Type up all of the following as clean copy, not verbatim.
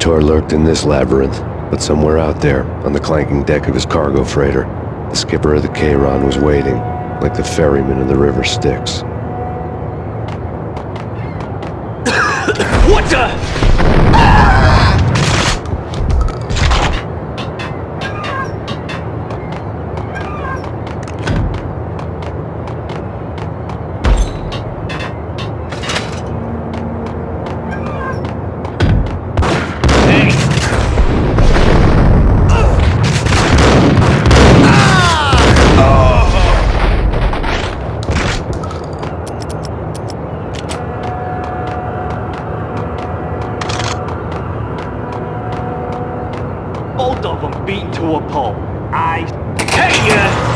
Saboteur lurked in this labyrinth, but somewhere out there, on the clanking deck of his cargo freighter, the skipper of the Chiron was waiting, like the ferryman in the river Styx. What the? Both of them beaten to a pulp. I tell ya!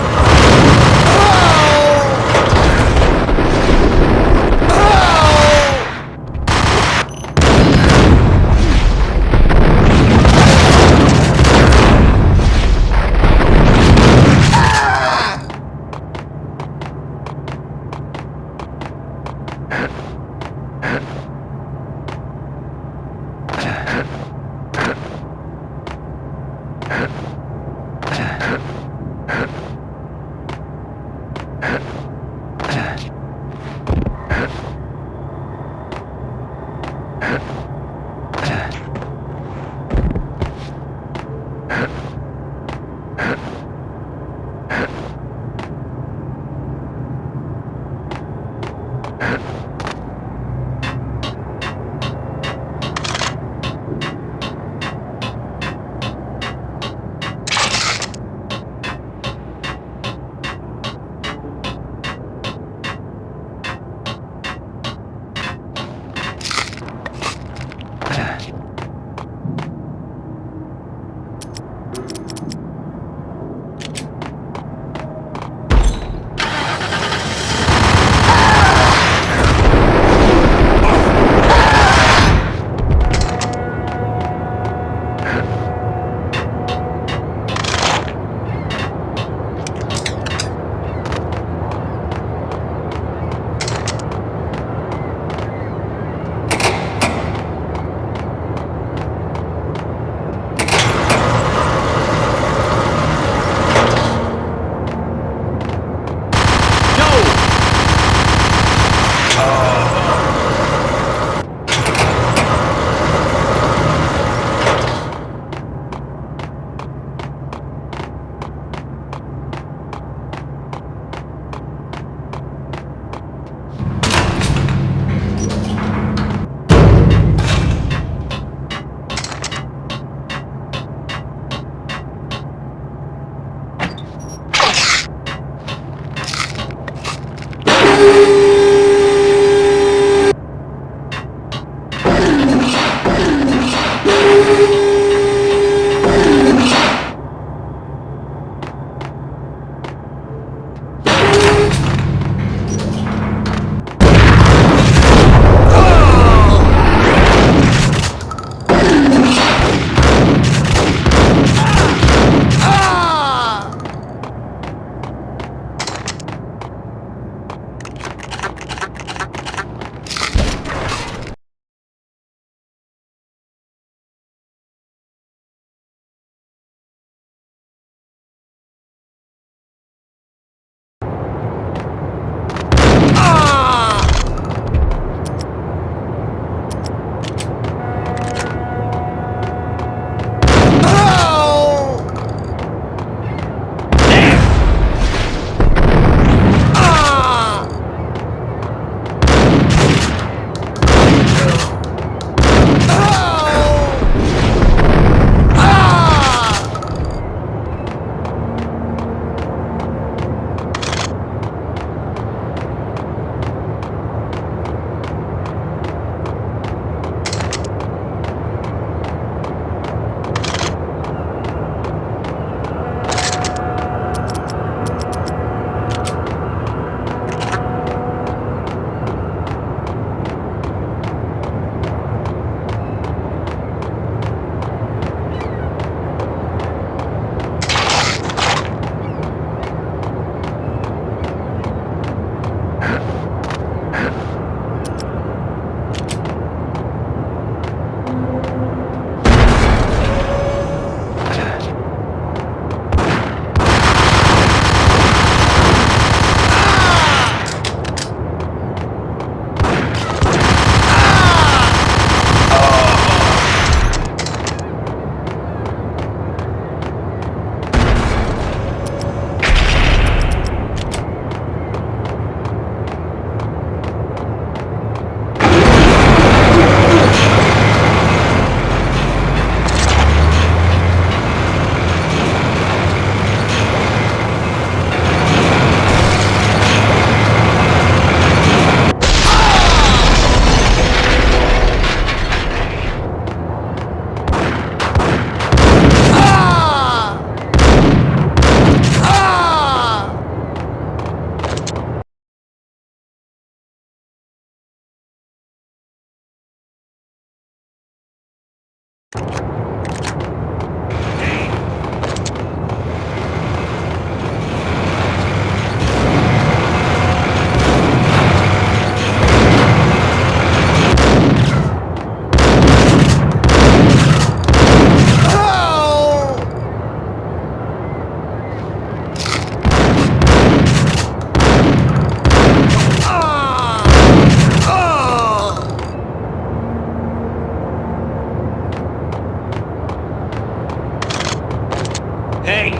Hey!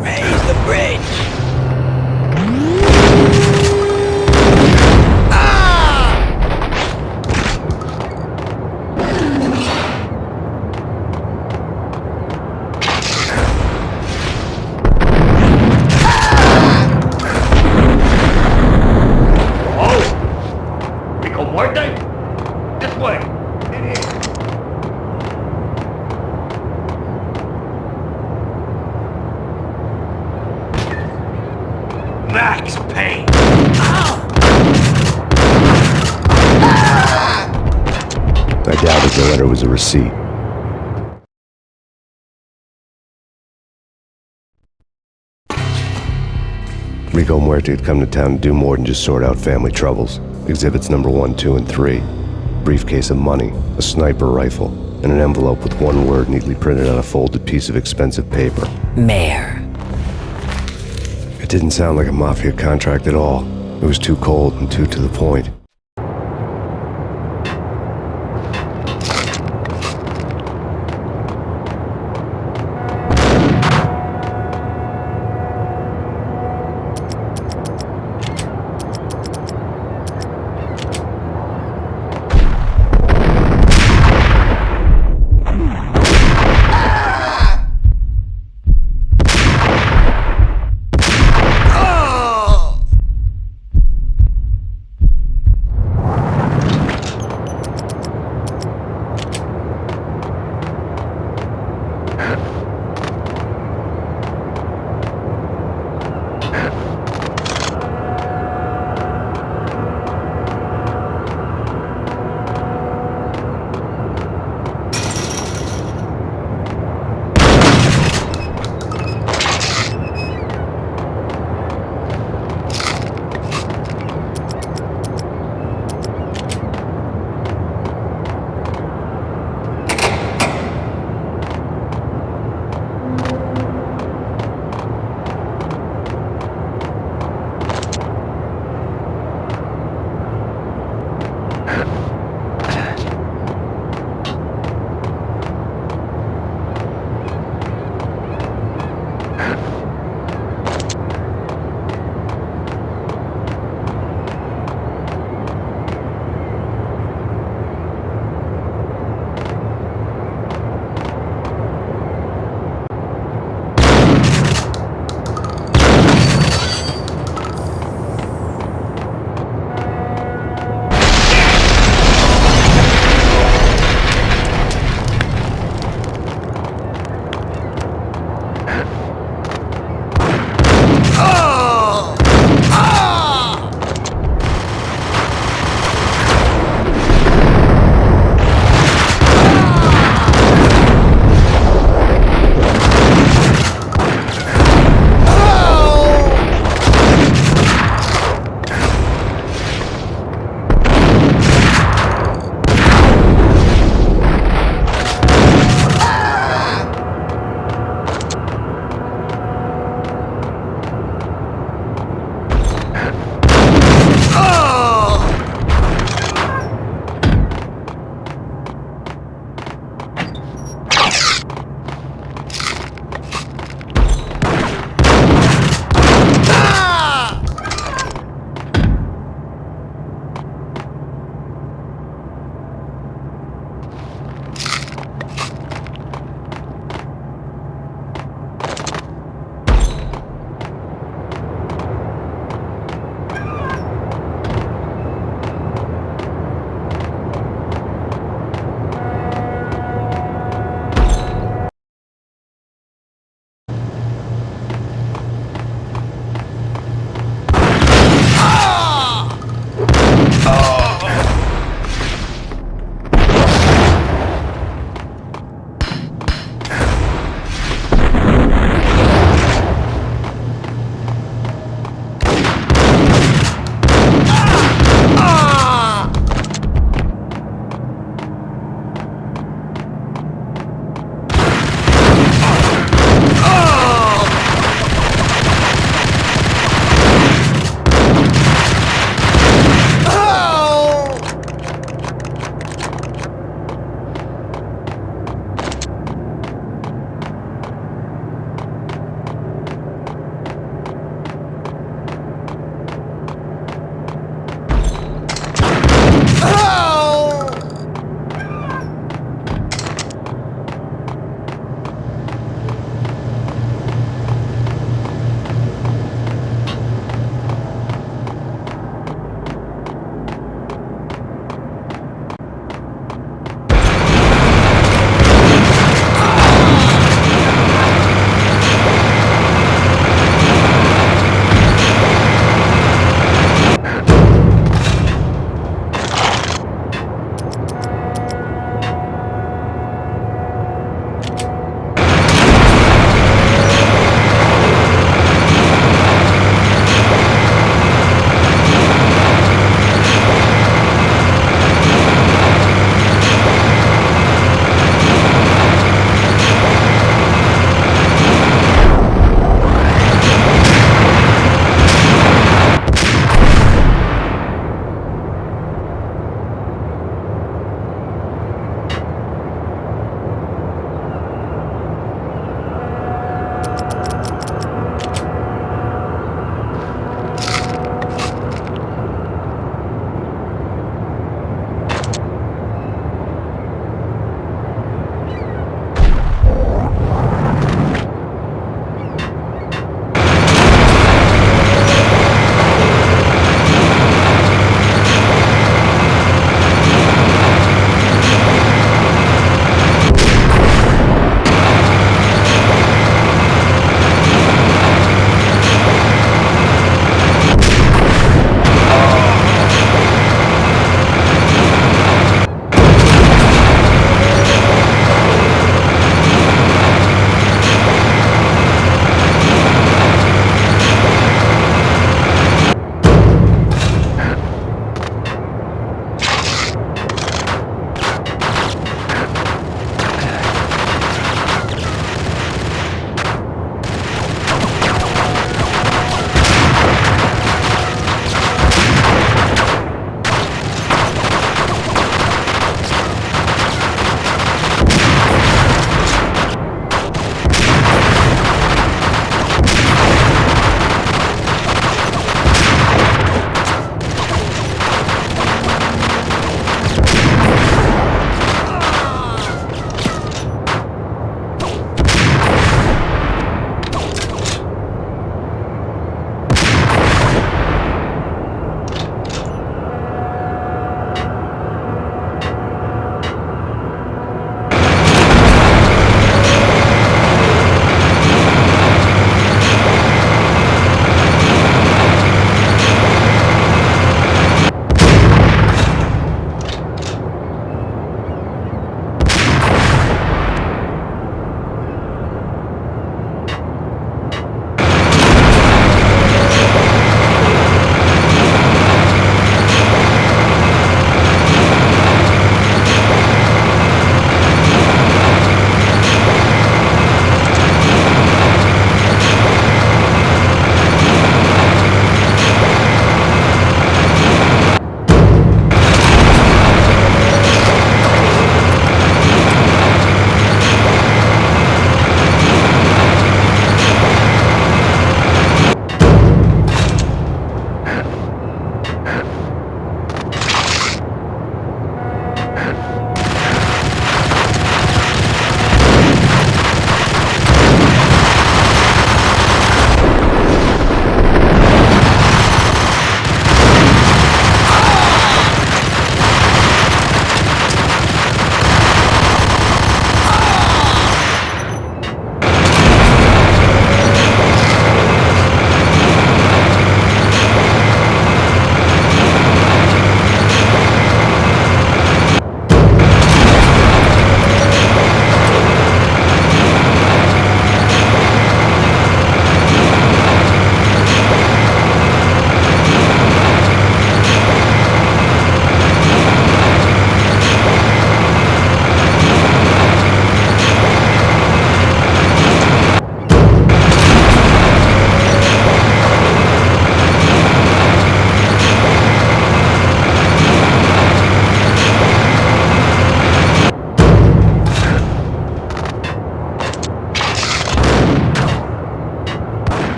Raise the bridge! Oh! Rico Muerte? This way! In here! Max Payne! I doubted the letter was a receipt. Rico Muerte had come to town to do more than just sort out family troubles. Exhibits number 1, 2, and 3. Briefcase of money, a sniper rifle, and an envelope with one word neatly printed on a folded piece of expensive paper. Mayor. It didn't sound like a mafia contract at all. It was too cold and too to the point.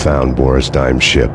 found Boris Dime's ship.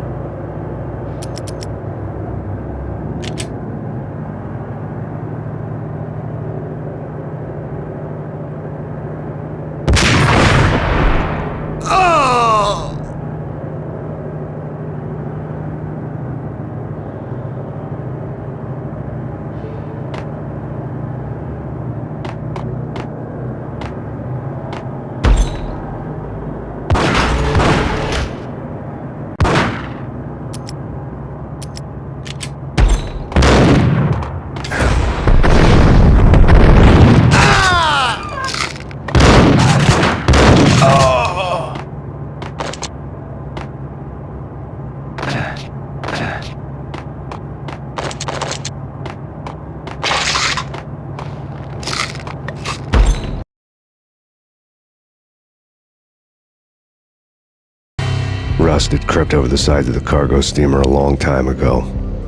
Rust had crept over the sides of the cargo steamer a long time ago.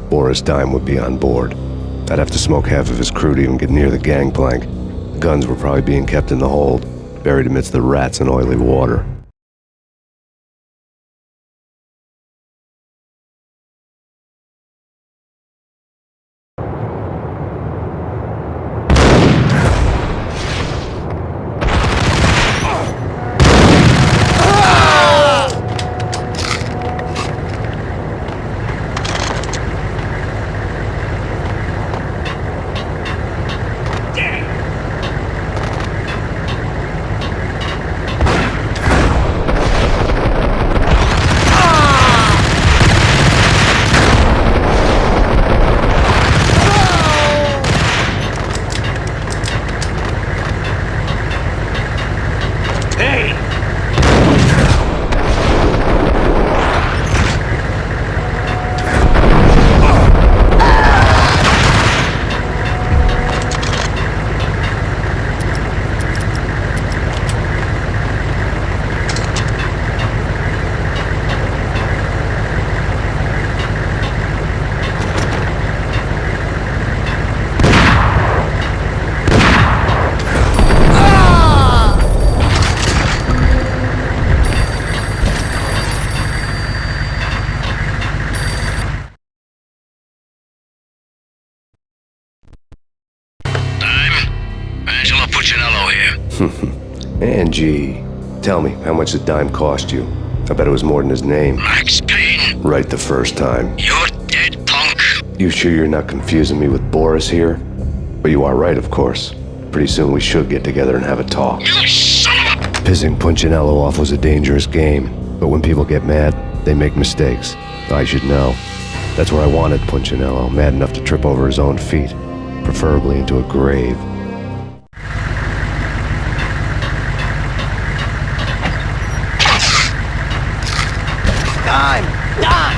Boris Dime would be on board. I'd have to smoke half of his crew to even get near the gangplank. The guns were probably being kept in the hold, buried amidst the rats and oily water. Angie, tell me, how much did Dime cost you? I bet it was more than his name. Max Payne, Right the first time. you're dead, punk. You sure you're not confusing me with Boris here? But you are right, of course. Pretty soon we should get together and have a talk. You son of a... Pissing Punchinello off was a dangerous game, but when people get mad, they make mistakes. I should know. That's where I wanted Punchinello, mad enough to trip over his own feet, preferably into a grave. Dime! Dime!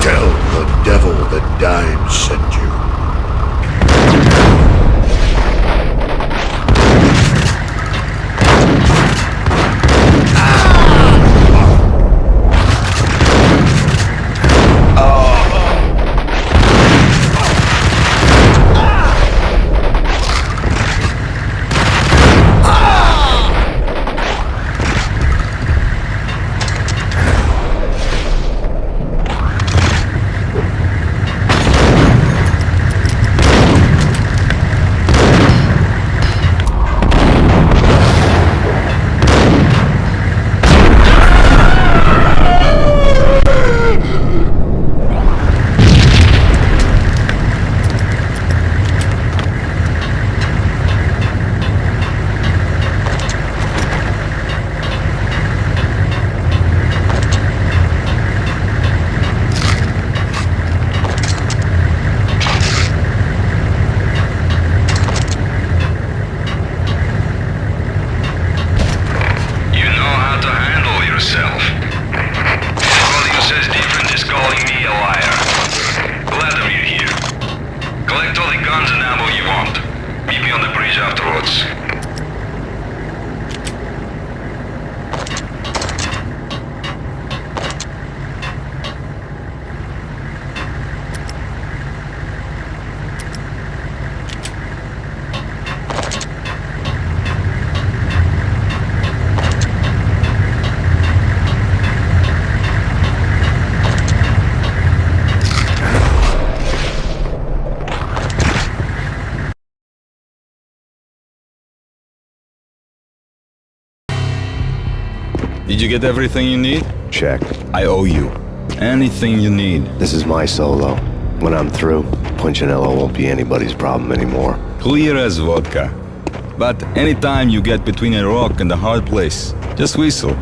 Tell the devil the boss. Did you get everything you need? Check. I owe you. Anything you need. This is my solo. When I'm through, Punchinello won't be anybody's problem anymore. Clear as vodka. But anytime you get between a rock and a hard place, just whistle.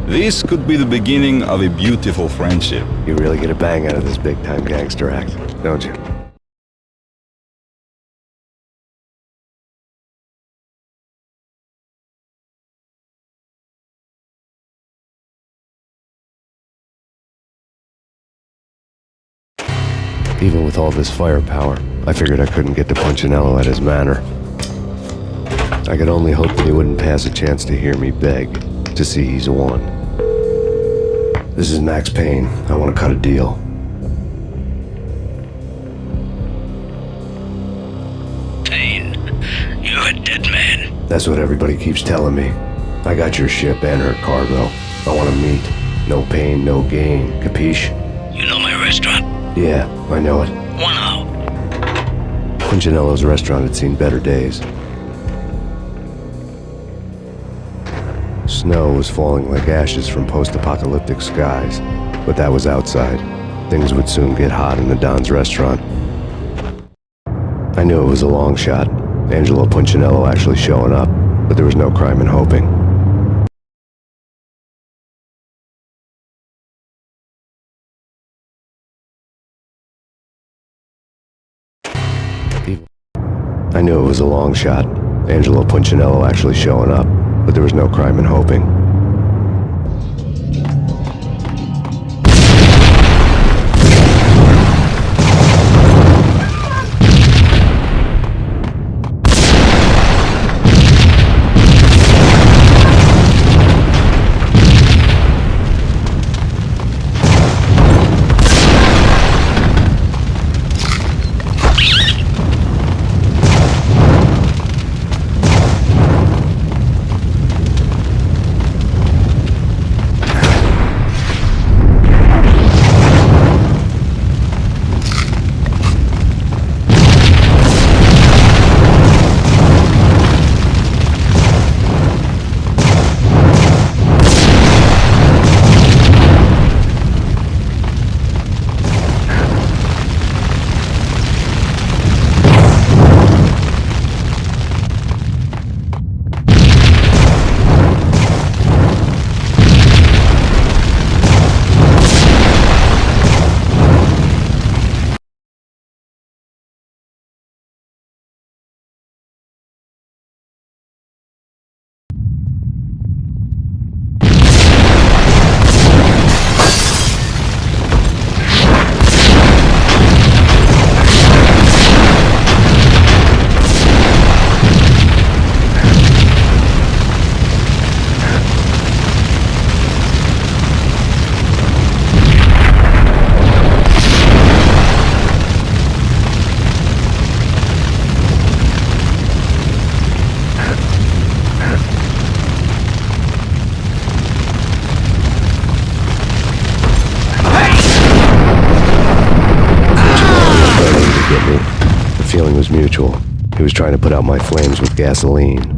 This could be the beginning of a beautiful friendship. You really get a bang out of this big-time gangster act, don't you? Even with all this firepower, I figured I couldn't get to Punchinello at his manor. I could only hope that he wouldn't pass a chance to hear me beg to see he's won. This is Max Payne. I want to cut a deal. Payne, you're a dead man. That's what everybody keeps telling me. I got your ship and her cargo. I want to meet. No pain, no gain. Capiche? You know my restaurant? Yeah, I know it. 1 hour. Punchinello's restaurant had seen better days. Snow was falling like ashes from post-apocalyptic skies, but that was outside. Things would soon get hot in the Don's restaurant. I knew it was a long shot, Angelo Punchinello actually showing up, but there was no crime in hoping. I knew it was a long shot, Angelo Punchinello actually showing up, but there was no crime in hoping. The feeling was mutual. He was trying to put out my flames with gasoline.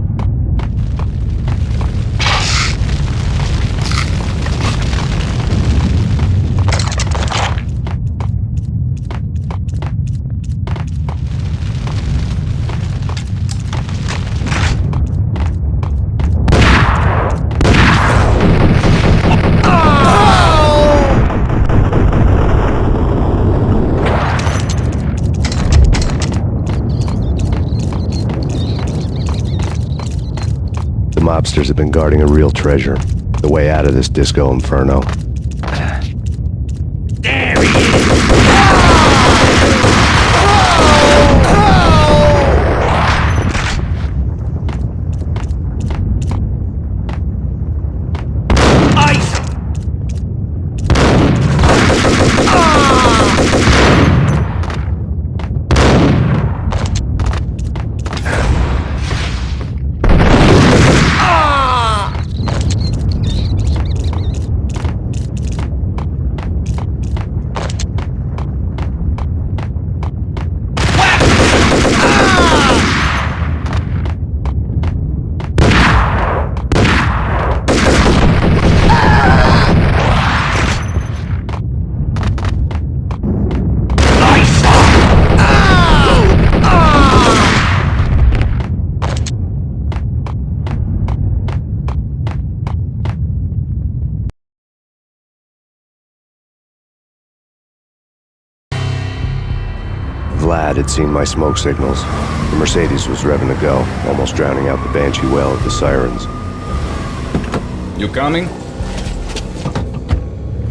The mobsters have been guarding a real treasure. The way out of this disco inferno. Vlad had seen my smoke signals. The Mercedes was revving to go, almost drowning out the Banshee wail of the sirens. You coming?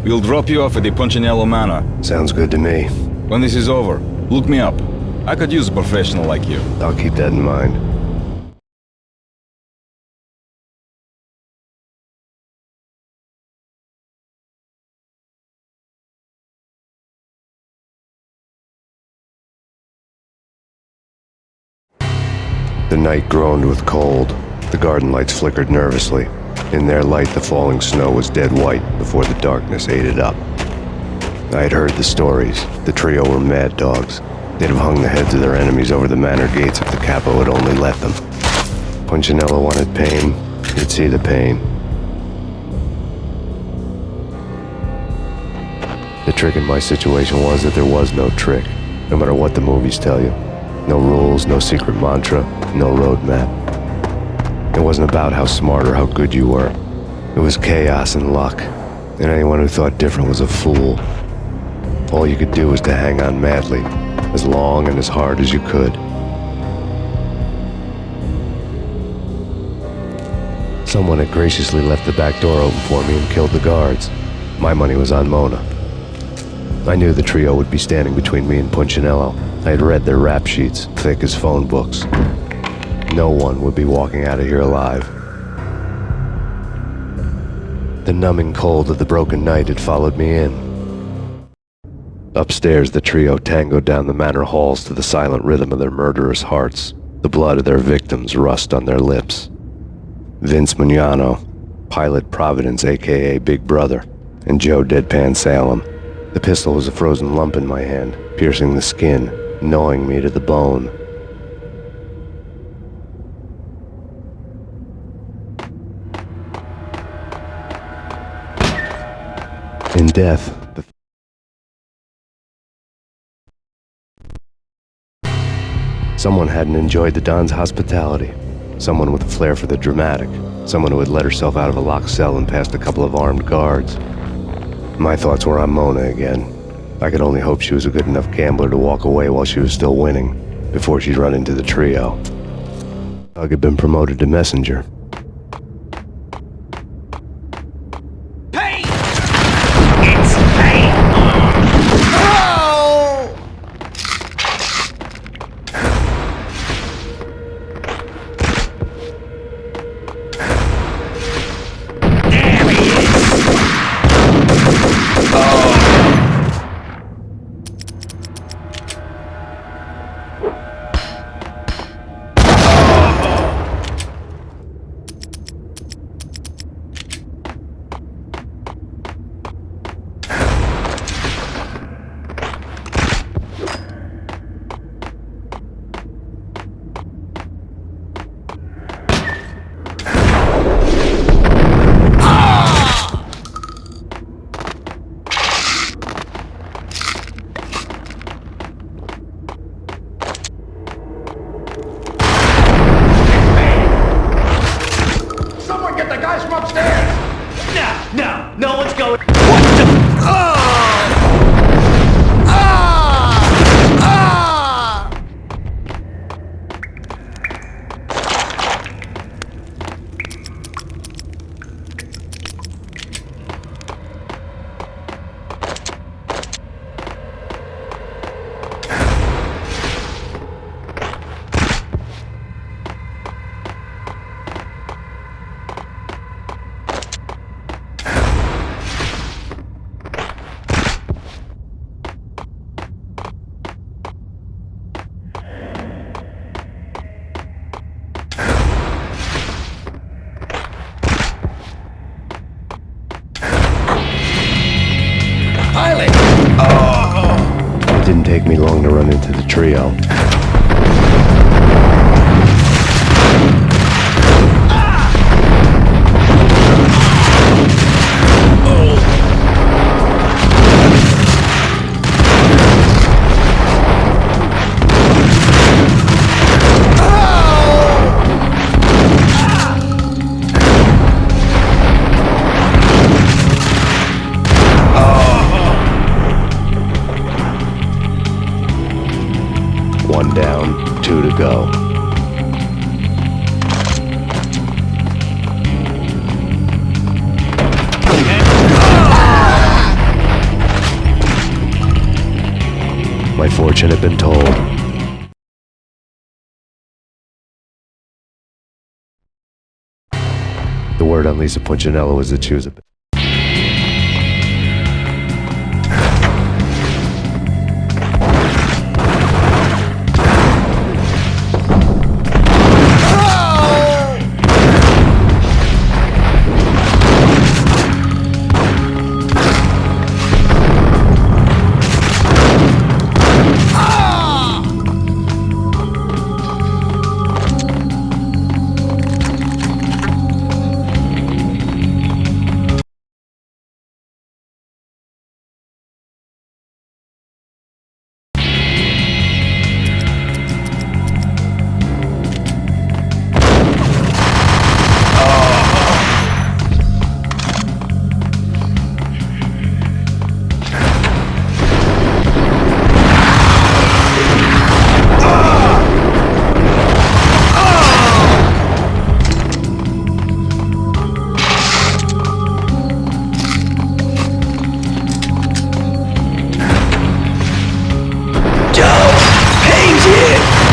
We'll drop you off at the Punchinello Manor. Sounds good to me. When this is over, look me up. I could use a professional like you. I'll keep that in mind. The night groaned with cold. The garden lights flickered nervously. In their light, the falling snow was dead white before the darkness ate it up. I had heard the stories. The trio were mad dogs. They'd have hung the heads of their enemies over the manor gates if the capo had only let them. Punchinello wanted Payne. He'd see the pain. The trick in my situation was that there was no trick, no matter what the movies tell you. No rules, no secret mantra, no roadmap. It wasn't about how smart or how good you were. It was chaos and luck, and anyone who thought different was a fool. All you could do was to hang on madly, as long and as hard as you could. Someone had graciously left the back door open for me and killed the guards. My money was on Mona. I knew the trio would be standing between me and Punchinello. I had read their rap sheets, thick as phone books. No one would be walking out of here alive. The numbing cold of the broken night had followed me in. Upstairs, the trio tangoed down the manor halls to the silent rhythm of their murderous hearts, the blood of their victims rust on their lips. Vince Mugnano, Pilot Providence, a.k.a. Big Brother, and Joe Deadpan Salem. The pistol was a frozen lump in my hand, piercing the skin, gnawing me to the bone. In death, someone hadn't enjoyed the Don's hospitality. Someone with a flair for the dramatic. Someone who had let herself out of a locked cell and past a couple of armed guards. My thoughts were on Mona again. I could only hope she was a good enough gambler to walk away while she was still winning, before she'd run into the trio. Doug had been promoted to messenger. Payne! It's Payne! Oh! There he is! Oh! No one's going. What the? Oh! It didn't take me long to run into the trio. go. My fortune had been told. The word on Lisa Punchinello was that she was a...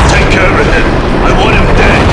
Take care of him! I want him dead!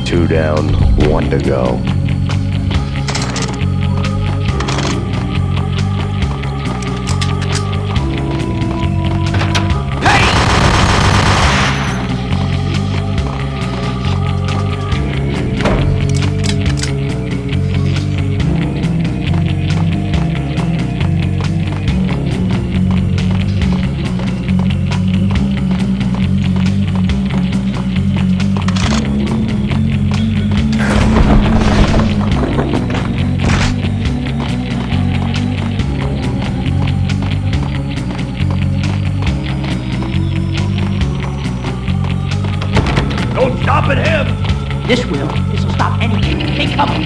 Two down, one to go. Don't stop at him! This will. This'll stop anything. They coming.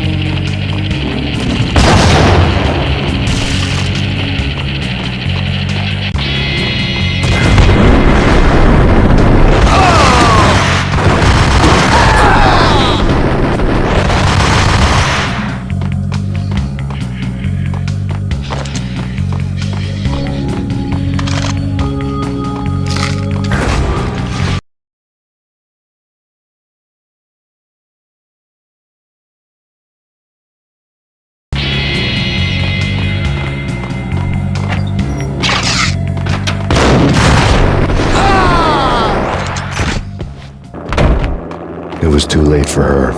It was too late for her.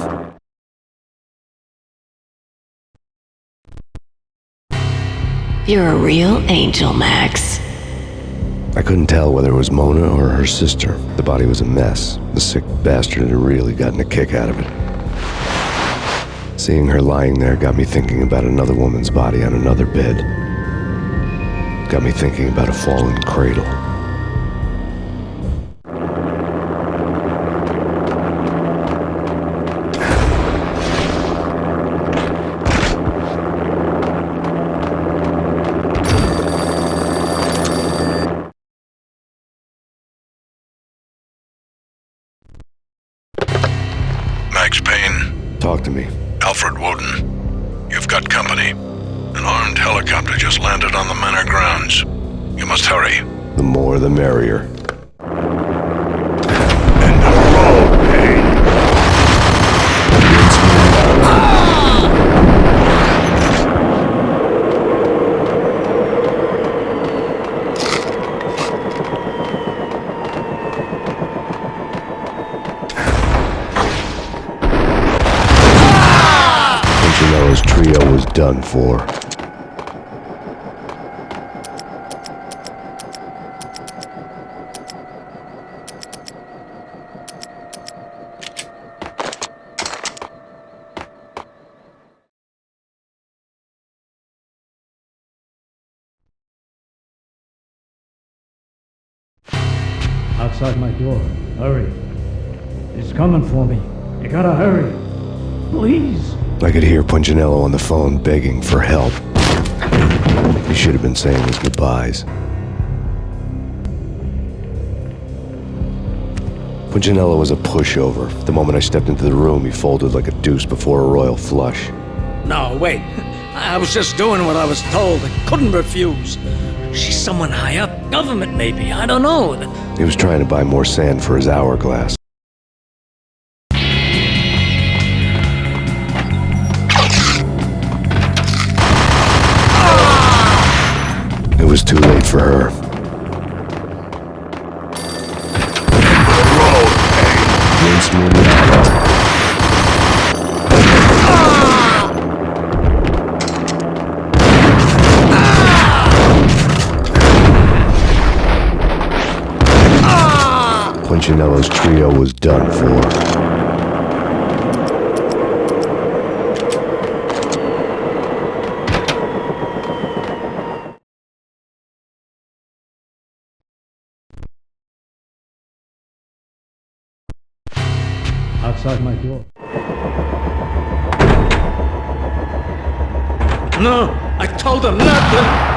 You're a real angel, Max. I couldn't tell whether it was Mona or her sister. The body was a mess. The sick bastard had really gotten a kick out of it. Seeing her lying there got me thinking about another woman's body on another bed. Got me thinking about a fallen cradle. Max Payne. Talk to me. Alfred Woden. You've got company. An armed helicopter just landed on the manor grounds. You must hurry. The more the merrier. End of the road, Payne. Punchinello's trio was done for. Outside my door. Hurry. He's coming for me. You gotta hurry. Please. I could hear Punchinello on the phone begging for help. He should have been saying his goodbyes. Punchinello was a pushover. The moment I stepped into the room, he folded like a deuce before a royal flush. No, wait. I was just doing what I was told. I couldn't refuse. She's someone high up. Government, maybe. I don't know. He was trying to buy more sand for his hourglass. It was too late for her. Rinse me now. Punchinello's trio was done for. Outside my door. No, I told him not to.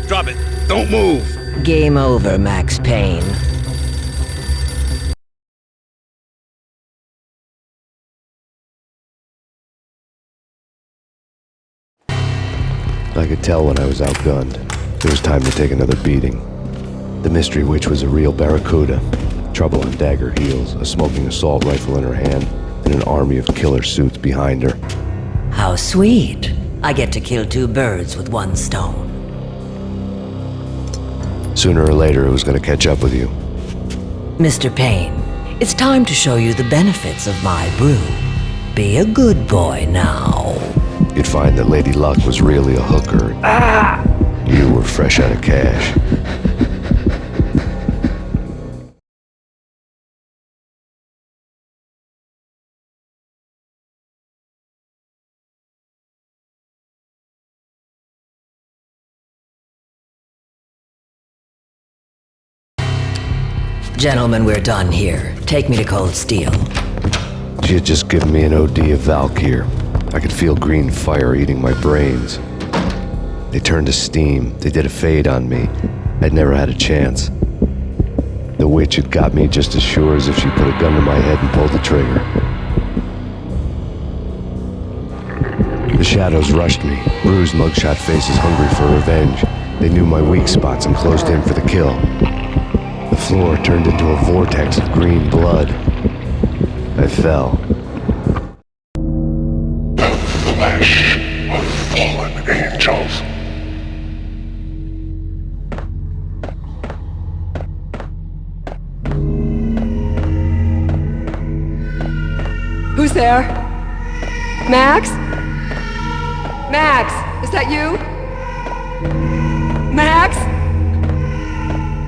Drop it. Don't move. Game over, Max Payne. I could tell when I was outgunned. It was time to take another beating. The mystery witch was a real barracuda. Trouble on dagger heels, a smoking assault rifle in her hand, and an army of killer suits behind her. How sweet. I get to kill two birds with one stone. Sooner or later, it was going to catch up with you. Mr. Payne, it's time to show you the benefits of my brew. Be a good boy now. You'd find that Lady Luck was really a hooker. You were fresh out of cash. Gentlemen, we're done here. Take me to Cold Steel. She had just given me an OD of Valkyr. I could feel green fire eating my brains. They turned to steam. They did a fade on me. I'd never had a chance. The witch had got me just as sure as if she put a gun to my head and pulled the trigger. The shadows rushed me, bruised mugshot faces hungry for revenge. They knew my weak spots and closed in for the kill. The floor turned into a vortex of green blood. I fell. Flesh of fallen angels. Who's there? Max? Max, is that you? Max?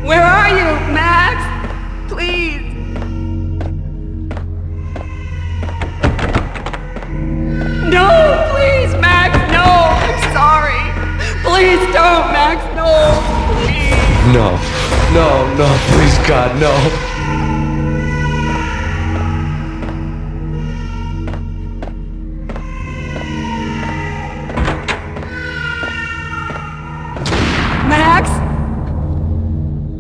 Where are you, Max? Please. No, please, Max, no. I'm sorry. Please don't, Max, no. Please. No, please God, no. Max?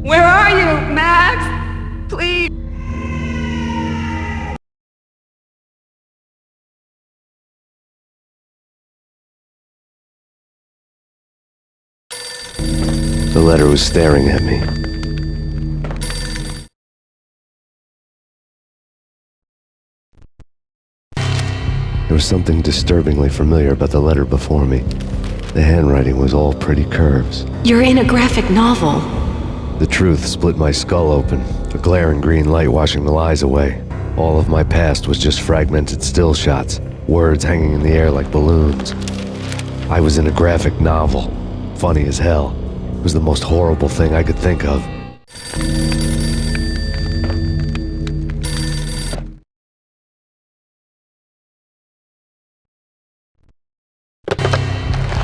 Where are you, Max? Please. The letter was staring at me. There was something disturbingly familiar about the letter before me. The handwriting was all pretty curves. You're in a graphic novel. The truth split my skull open, a glaring green light washing the lies away. All of my past was just fragmented still shots, words hanging in the air like balloons. I was in a graphic novel. Funny as hell. It was the most horrible thing I could think of.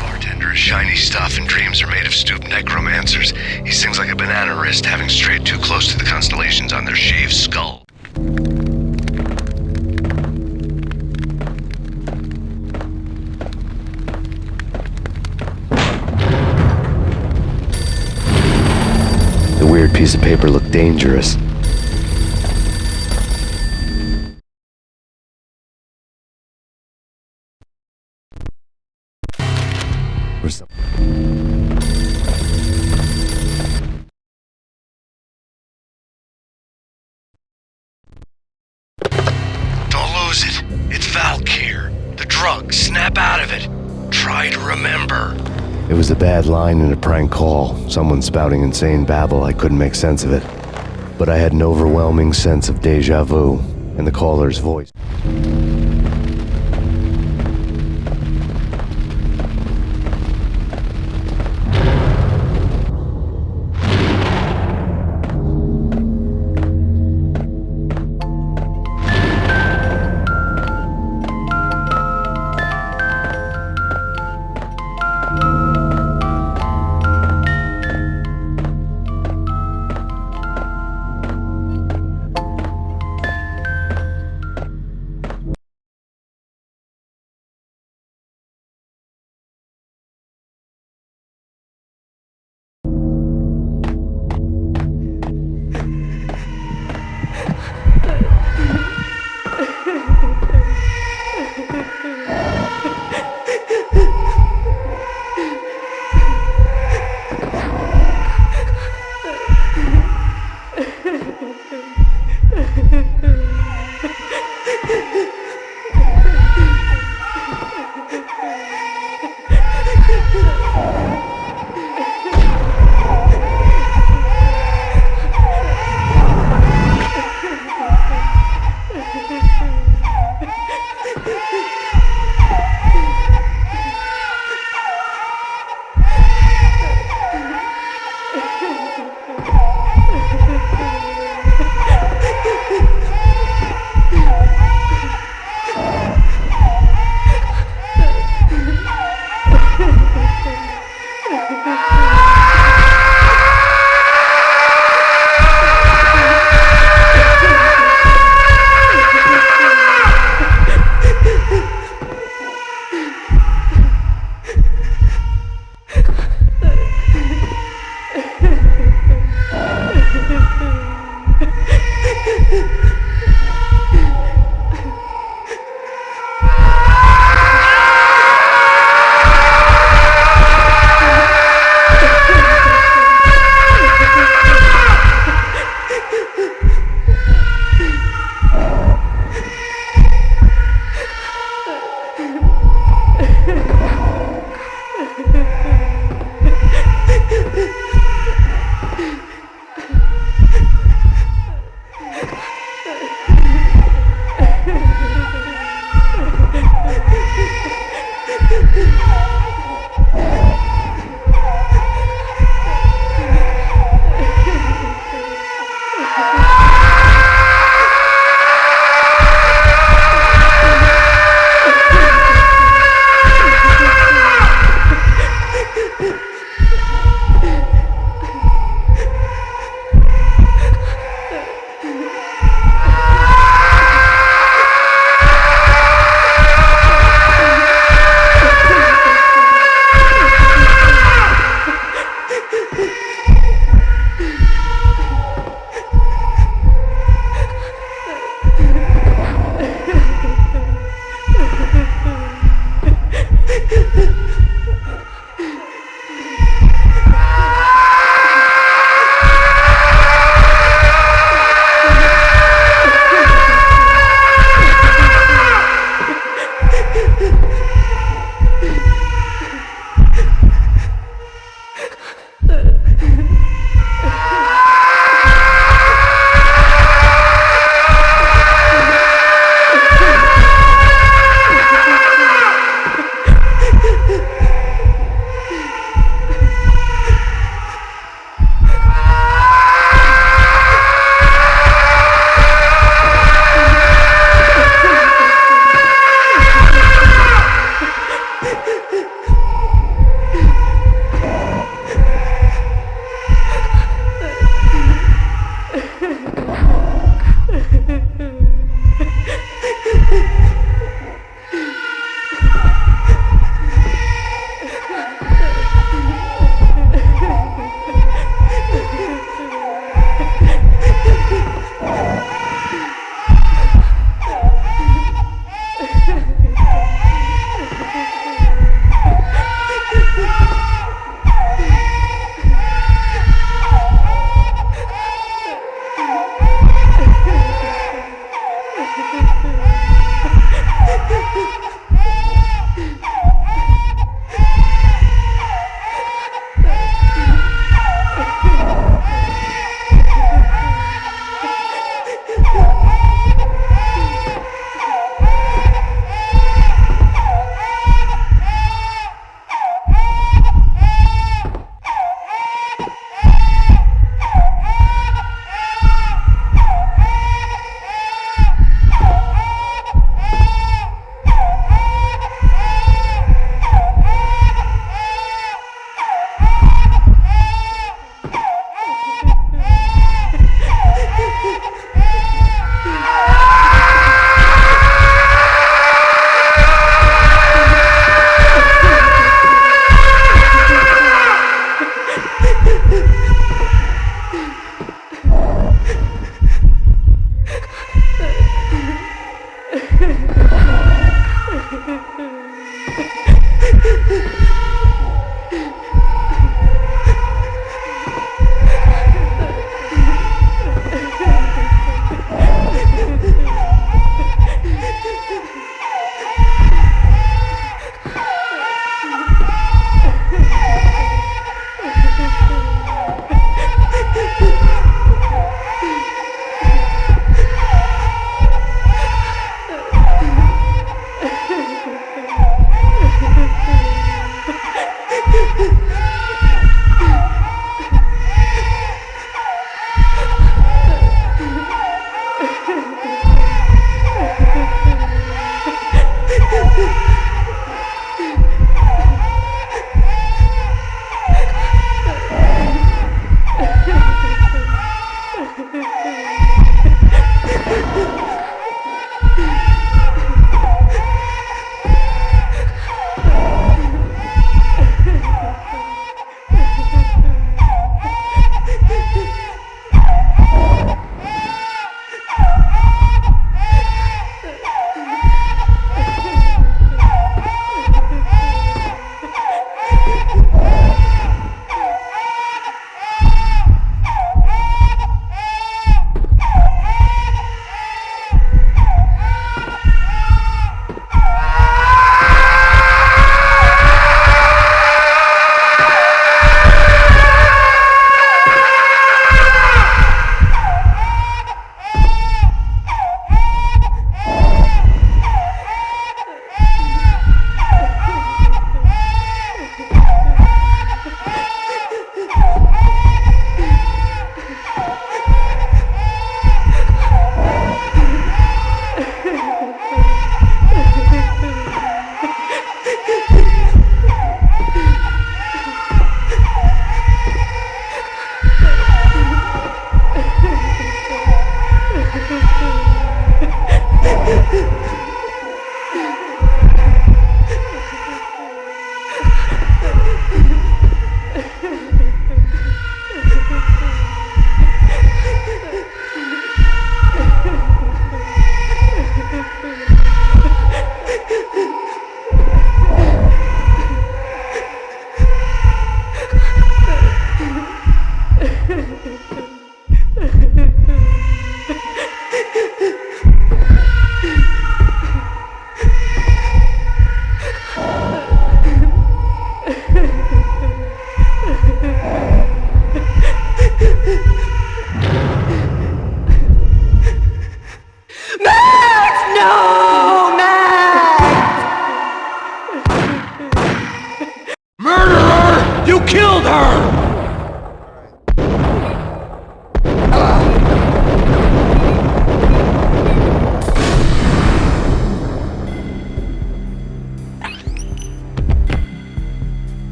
Bartender is shiny stuff and dreams are made of stooped necromancers. He sings like a banana wrist, having strayed too close to the constellations on their shaved skull. The weird piece of paper looked dangerous. Don't lose it. It's Valkyr. The drug. Snap out of it. Try to remember. It was a bad line in a prank call. Someone spouting insane babble. I couldn't make sense of it. But I had an overwhelming sense of deja vu in the caller's voice.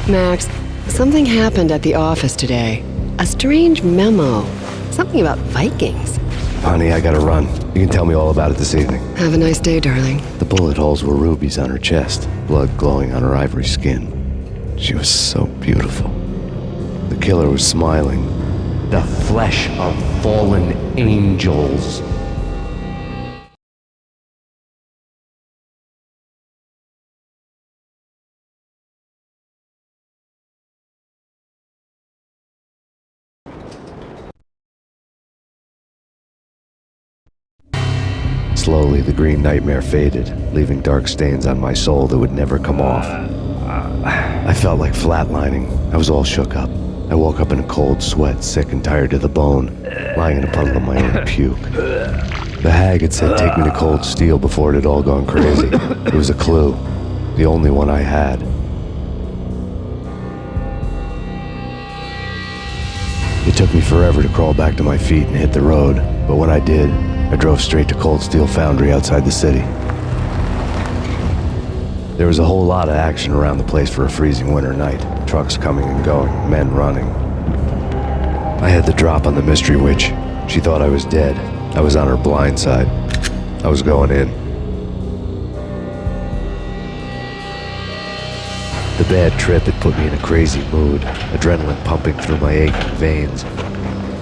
Max, something happened at the office today. A strange memo. Something about Vikings. Honey, I gotta run. You can tell me all about it this evening. Have a nice day, darling. The bullet holes were rubies on her chest, blood glowing on her ivory skin. She was so beautiful. The killer was smiling. The flesh of fallen angels. Slowly, the green nightmare faded, leaving dark stains on my soul that would never come off. I felt like flatlining. I was all shook up. I woke up in a cold sweat, sick and tired to the bone, lying in a puddle of my own puke. The hag had said take me to Cold Steel before it had all gone crazy. It was a clue, the only one I had. It took me forever to crawl back to my feet and hit the road, but when I did, I drove straight to Cold Steel Foundry outside the city. There was a whole lot of action around the place for a freezing winter night. Trucks coming and going, men running. I had the drop on the mystery witch. She thought I was dead. I was on her blind side. I was going in. The bad trip had put me in a crazy mood, adrenaline pumping through my aching veins.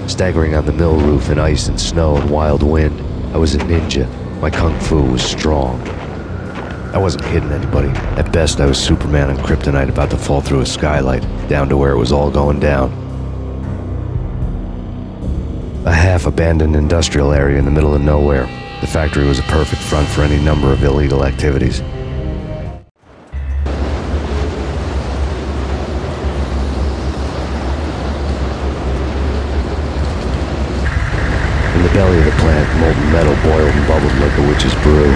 Staggering on the mill roof in ice and snow and wild wind, I was a ninja. My kung fu was strong. I wasn't kidding anybody. At best, I was Superman on kryptonite about to fall through a skylight, down to where it was all going down. A half-abandoned industrial area in the middle of nowhere. The factory was a perfect front for any number of illegal activities. In the belly of the plant, molten metal boiled and bubbled like a witch's brew.